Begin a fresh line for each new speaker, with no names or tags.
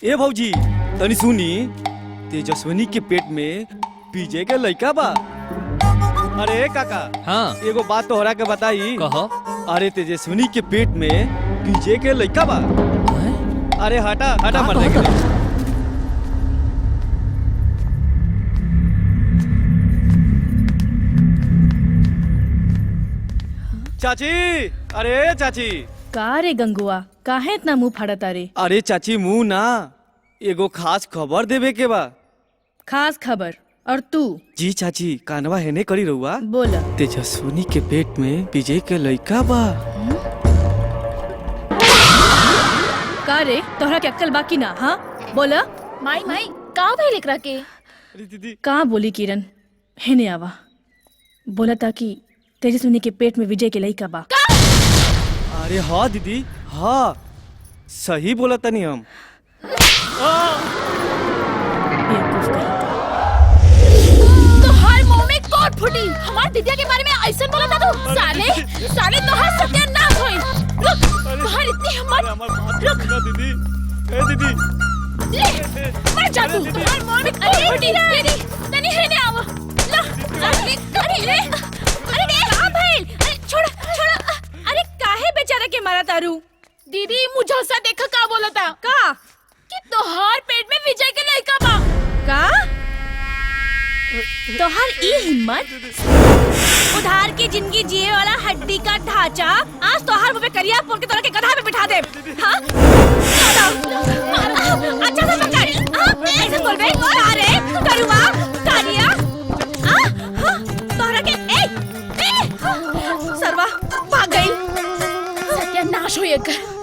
ए भौजी तनी सुनी, तेजस्विनी के पेट में पीजे के लइका बा। अरे काका,
हाँ
एगो बात तोहरा के बताई।
कहो।
अरे तेजस्विनी के पेट में पीजे के लइका बा। अरे हटा हटा मर जाएगा। चाची, अरे चाची।
का रे गंगुआ, काहे इतना मुंह फाड़ता रे?
अरे चाची मुंह ना, एगो खास खबर देवे के बा।
खास खबर? और तू?
जी चाची, कानवा हेने करी रहुआ।
बोला।
तेजस्विनी के पेट में विजय के लइका बा।
का रे, तोहरा के अक्कल बाकी ना? हाँ बोला।
माई माई का भइल एकरा के?
अरे दीदी
का बोली किरण, हेने आवा। बोला था कि तेजस्विनी के पेट में विजय के लइका बा।
अरे हाँ दीदी, हाँ सही बोला तनी हम।
बेवकूफ कहीं का।
तो हर मुंह में कोट फुटी। हमार दिदिया के बारे में ऐसा बोला था तू? साले साले तो हर सत्यानाश होई। रुक, तुम्हारी इतनी हिम्मत। रुक
दीदी, ए दीदी।
ले, मर जा तू। हर मुंह में कोट फुटी। दीदी, तनी हेने आवा। ला, अरे ले। अरे कहां भइल? अरे छोड़ छोड़।
अरे काहे बेचारा के मारा तारू?
दीदी मुझे सा देखा का बोला था?
का?
कि तोहार पेट में विजय के लइका बा।
का? तोहर ई हिम्मत? उधार की जिंदगी जिए वाला हड्डी का ढांचा आज तोहर मुंह पे करिया पोर के तोरा के गधा पे बिठा दे। हाँ? अच्छा सा सरकारी। ऐसे बोल बे। अरे करुआ, कारिया। तोहरा के ए सरवा भाग गई।
सत्यानाश हो ये कर।